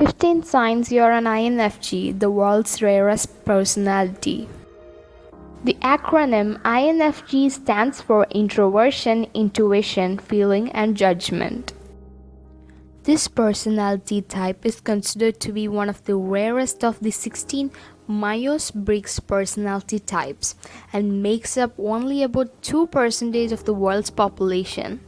15 signs you're an INFJ, the world's rarest personality. The acronym INFJ stands for introversion, intuition, feeling, and judgment. This personality type is considered to be one of the rarest of the 16 Myers-Briggs personality types and makes up only about 2% of the world's population.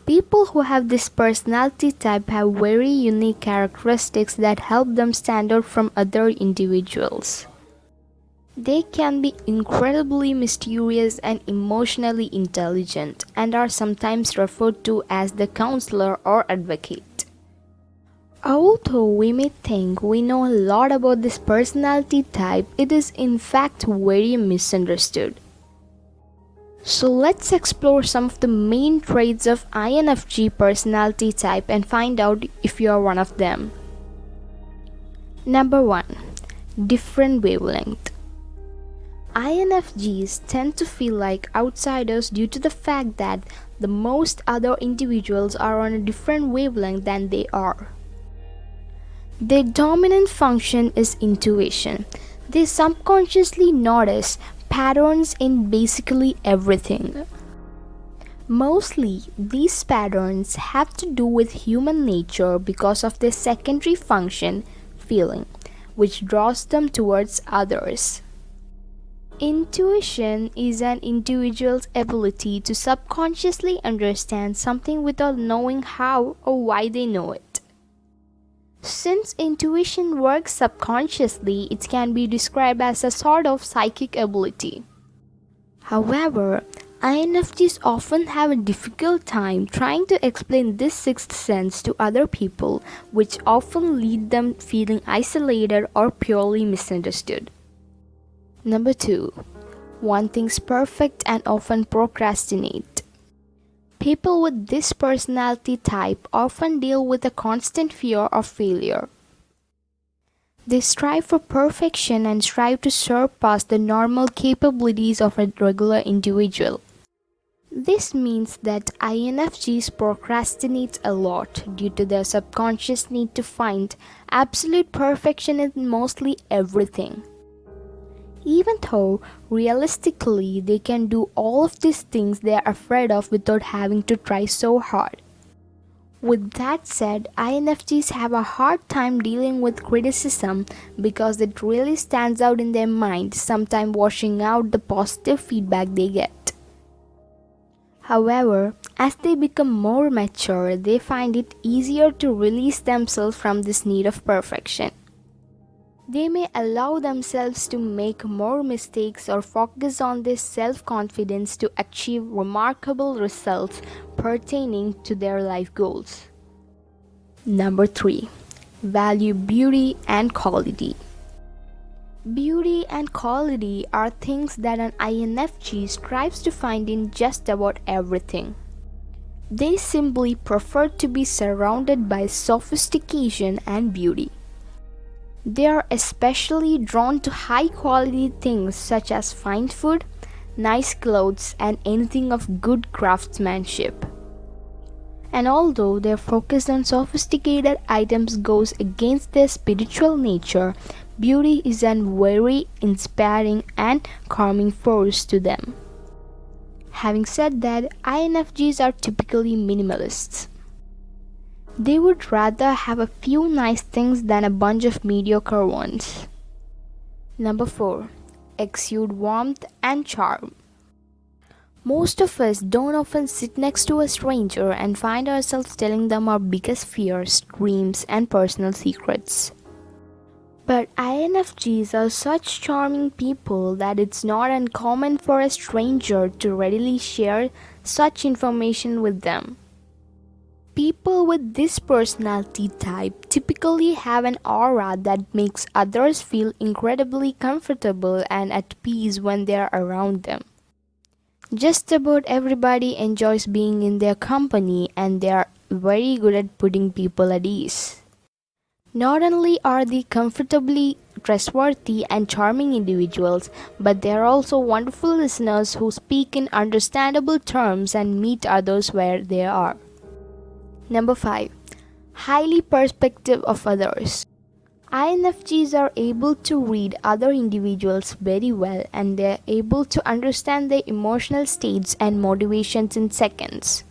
People who have this personality type have very unique characteristics that help them stand out from other individuals. They can be incredibly mysterious and emotionally intelligent and are sometimes referred to as the counselor or advocate. Although we may think we know a lot about this personality type, it is in fact very misunderstood. So let's explore some of the main traits of INFJ personality type and find out if you are one of them. Number 1. Different wavelength. INFJs tend to feel like outsiders due to the fact that the most other individuals are on a different wavelength than they are. Their dominant function is intuition. They subconsciously notice patterns in basically everything. Mostly, these patterns have to do with human nature because of their secondary function, feeling, which draws them towards others. Intuition is an individual's ability to subconsciously understand something without knowing how or why they know it. Since intuition works subconsciously, it can be described as a sort of psychic ability. However, INFJs often have a difficult time trying to explain this sixth sense to other people, which often lead them feeling isolated or purely misunderstood. Number 2. Want things perfect and often procrastinate. People with this personality type often deal with a constant fear of failure. They strive for perfection and strive to surpass the normal capabilities of a regular individual. This means that INFJs procrastinate a lot due to their subconscious need to find absolute perfection in mostly everything. Even though realistically they can do all of these things they are afraid of without having to try so hard. With that said, INFJs have a hard time dealing with criticism because it really stands out in their mind, sometimes washing out the positive feedback they get. However, as they become more mature, they find it easier to release themselves from this need of perfection. They may allow themselves to make more mistakes or focus on their self-confidence to achieve remarkable results pertaining to their life goals. Number 3. Value beauty and quality. Beauty and quality are things that an INFJ strives to find in just about everything. They simply prefer to be surrounded by sophistication and beauty. They are especially drawn to high-quality things such as fine food, nice clothes, and anything of good craftsmanship. And although their focus on sophisticated items goes against their spiritual nature, beauty is a very inspiring and calming force to them. Having said that, INFJs are typically minimalists. They would rather have a few nice things than a bunch of mediocre ones. Number 4. Exude warmth and charm. Most of us don't often sit next to a stranger and find ourselves telling them our biggest fears, dreams, and personal secrets. But INFJs are such charming people that it's not uncommon for a stranger to readily share such information with them. People with this personality type typically have an aura that makes others feel incredibly comfortable and at peace when they are around them. Just about everybody enjoys being in their company and they are very good at putting people at ease. Not only are they comfortably trustworthy and charming individuals, but they are also wonderful listeners who speak in understandable terms and meet others where they are. Number 5. highly perspective of others. INFJs are able to read other individuals very well and they are able to understand their emotional states and motivations in seconds.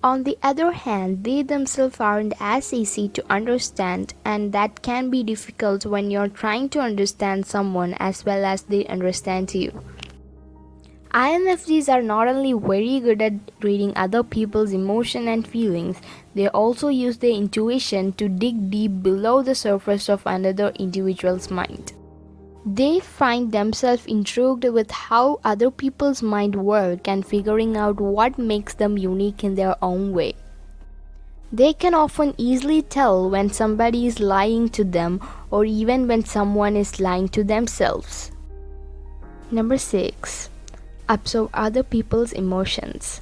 On the other hand, they themselves aren't as easy to understand, and that can be difficult when you're trying to understand someone as well as they understand you. INFJs are not only very good at reading other people's emotion and feelings, they also use their intuition to dig deep below the surface of another individual's mind. They find themselves intrigued with how other people's mind work and figuring out what makes them unique in their own way. They can often easily tell when somebody is lying to them or even when someone is lying to themselves. Number 6. Observe other people's emotions.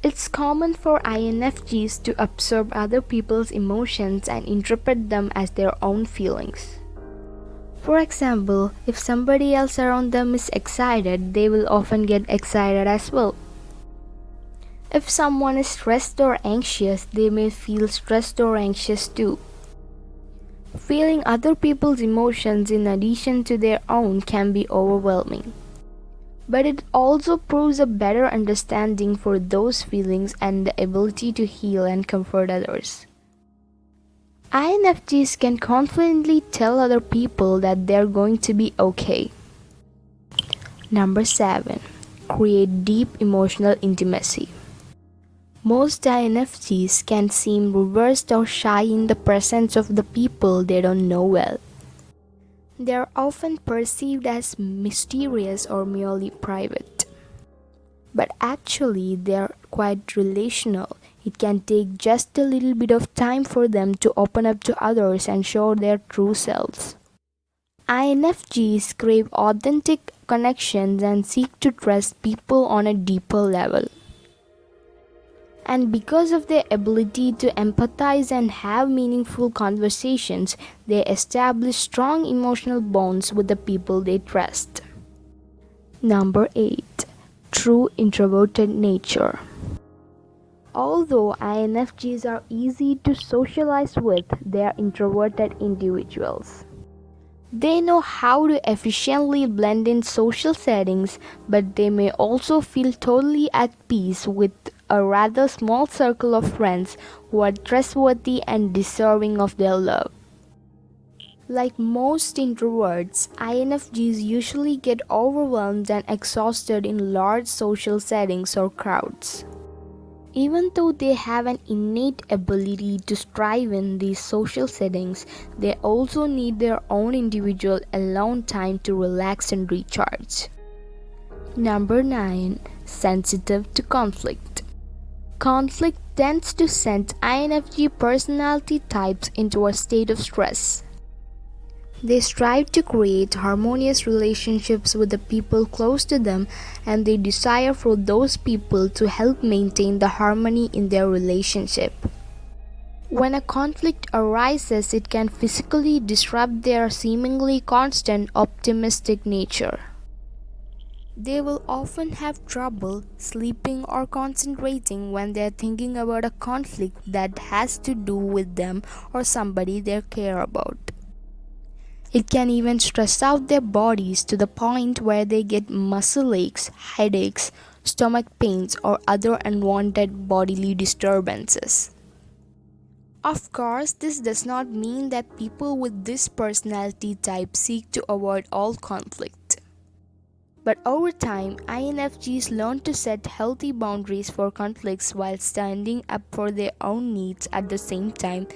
It's common for INFJs to observe other people's emotions and interpret them as their own feelings. For example, if somebody else around them is excited, they will often get excited as well. If someone is stressed or anxious, they may feel stressed or anxious too. Feeling other people's emotions in addition to their own can be overwhelming. But it also proves a better understanding for those feelings and the ability to heal and comfort others. INFJs can confidently tell other people that they're going to be okay. Number 7. Create deep emotional intimacy. Most INFJs can seem reserved or shy in the presence of the people they don't know well. They are often perceived as mysterious or merely private. But actually, they are quite relational. It can take just a little bit of time for them to open up to others and show their true selves. INFJs crave authentic connections and seek to trust people on a deeper level. And because of their ability to empathize and have meaningful conversations, they establish strong emotional bonds with the people they trust. Number 8. True introverted nature. Although INFJs are easy to socialize with, they are introverted individuals. They know how to efficiently blend in social settings, but they may also feel totally at peace with a rather small circle of friends who are trustworthy and deserving of their love. Like most introverts, INFJs usually get overwhelmed and exhausted in large social settings or crowds. Even though they have an innate ability to thrive in these social settings, they also need their own individual alone time to relax and recharge. Number 9. Sensitive to conflict. Conflict tends to send INFJ personality types into a state of stress. They strive to create harmonious relationships with the people close to them, and they desire for those people to help maintain the harmony in their relationship. When a conflict arises, it can physically disrupt their seemingly constant optimistic nature. They will often have trouble sleeping or concentrating when they are thinking about a conflict that has to do with them or somebody they care about. It can even stress out their bodies to the point where they get muscle aches, headaches, stomach pains, or other unwanted bodily disturbances. Of course, this does not mean that people with this personality type seek to avoid all conflict. But over time, INFJs learn to set healthy boundaries for conflicts while standing up for their own needs at the same time,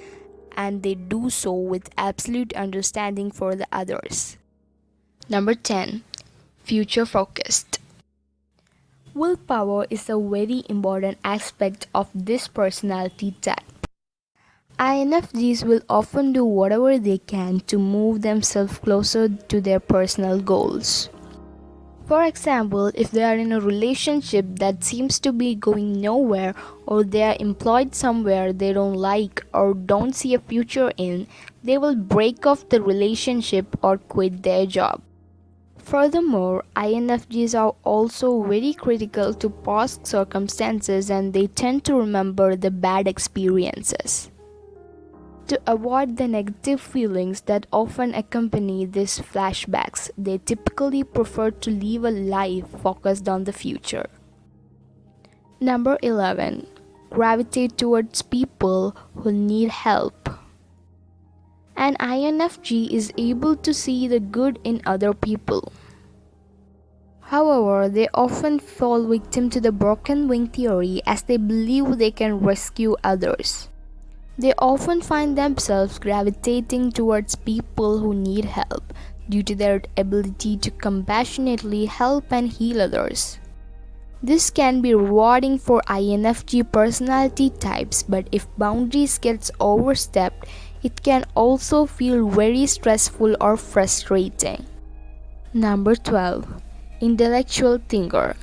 and they do so with absolute understanding for the others. Number 10. Future focused. Willpower is a very important aspect of this personality type. INFJs will often do whatever they can to move themselves closer to their personal goals. For example, if they are in a relationship that seems to be going nowhere, or they are employed somewhere they don't like or don't see a future in, they will break off the relationship or quit their job. Furthermore, INFJs are also very critical to past circumstances and they tend to remember the bad experiences. To avoid the negative feelings that often accompany these flashbacks, they typically prefer to live a life focused on the future. Number 11. Gravitate towards people who need help. An INFJ is able to see the good in other people. However, they often fall victim to the broken wing theory as they believe they can rescue others. They often find themselves gravitating towards people who need help due to their ability to compassionately help and heal others. This can be rewarding for INFJ personality types, but if boundaries gets overstepped, it can also feel very stressful or frustrating. Number 12. Intellectual thinker.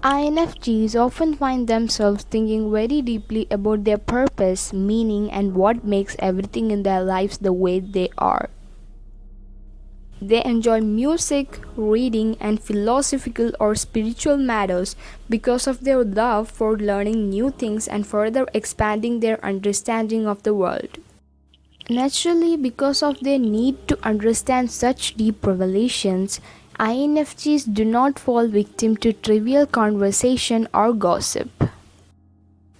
INFJs often find themselves thinking very deeply about their purpose, meaning, and what makes everything in their lives the way they are. They enjoy music, reading, and philosophical or spiritual matters because of their love for learning new things and further expanding their understanding of the world. Naturally, because of their need to understand such deep revelations, INFJs do not fall victim to trivial conversation or gossip.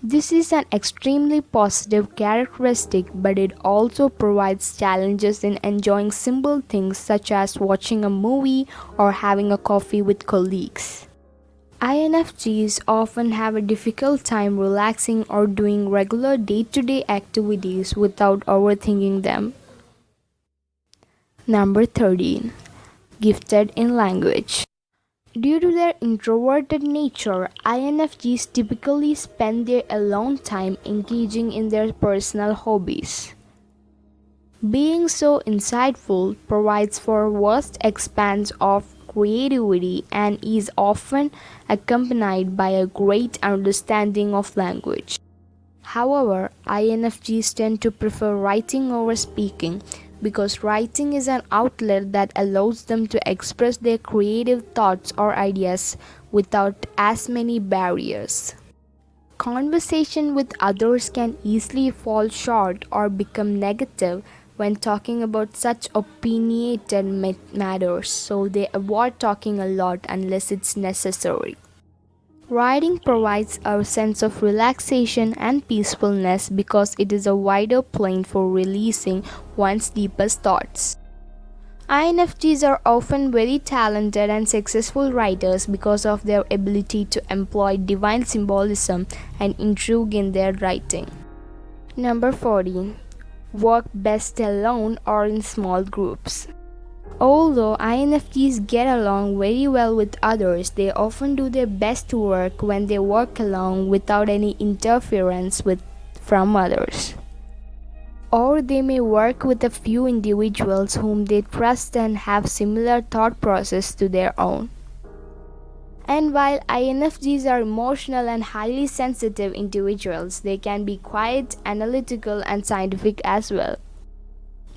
This is an extremely positive characteristic, but it also provides challenges in enjoying simple things such as watching a movie or having a coffee with colleagues. INFJs often have a difficult time relaxing or doing regular day-to-day activities without overthinking them. Number 13. Gifted in language. Due to their introverted nature, INFJs typically spend their alone time engaging in their personal hobbies. Being so insightful provides for vast expanse of creativity and is often accompanied by a great understanding of language. However, INFJs tend to prefer writing over speaking, because writing is an outlet that allows them to express their creative thoughts or ideas without as many barriers. Conversation with others can easily fall short or become negative when talking about such opinionated matters, so they avoid talking a lot unless it's necessary. Writing provides a sense of relaxation and peacefulness because it is a wider plane for releasing one's deepest thoughts. INFJs are often very talented and successful writers because of their ability to employ divine symbolism and intrigue in their writing. Number 14. Work best alone or in small groups. Although INFJs get along very well with others, they often do their best work when they work alone without any interference from others. Or they may work with a few individuals whom they trust and have similar thought process to their own. And while INFJs are emotional and highly sensitive individuals, they can be quiet, analytical, and scientific as well.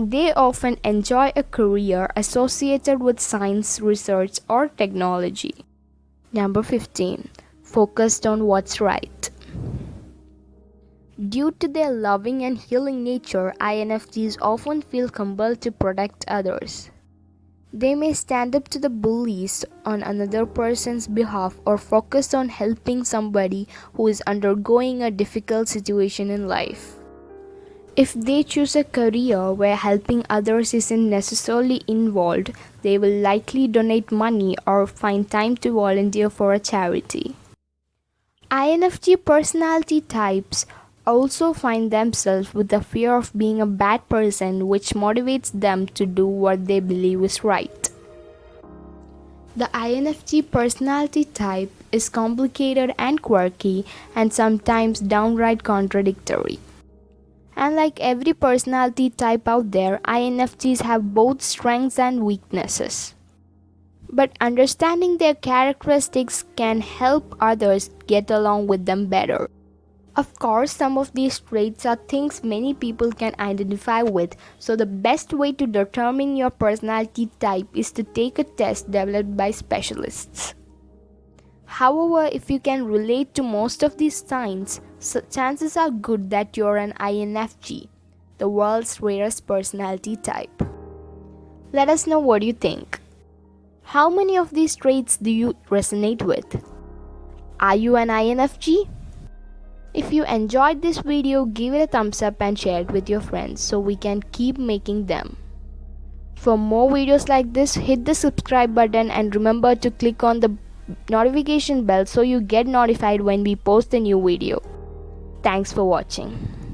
They often enjoy a career associated with science, research, or technology. Number 15. Focused on what's right. Due to their loving and healing nature, INFJs often feel compelled to protect others. They may stand up to the bullies on another person's behalf or focus on helping somebody who is undergoing a difficult situation in life. If they choose a career where helping others isn't necessarily involved, they will likely donate money or find time to volunteer for a charity. INFJ personality types also find themselves with the fear of being a bad person, which motivates them to do what they believe is right. The INFJ personality type is complicated and quirky and sometimes downright contradictory. And like every personality type out there, INFJs have both strengths and weaknesses. But understanding their characteristics can help others get along with them better. Of course, some of these traits are things many people can identify with, so the best way to determine your personality type is to take a test developed by specialists. However, if you can relate to most of these signs, chances are good that you're an INFJ. the world's rarest personality type. Let us know what you think. How many of these traits do you resonate with? Are you an INFJ? If you enjoyed this video, give it a thumbs up and share it with your friends so we can keep making them. For more videos like this, hit the subscribe button and remember to click on the notification bell so you get notified when we post a new video. Thanks for watching.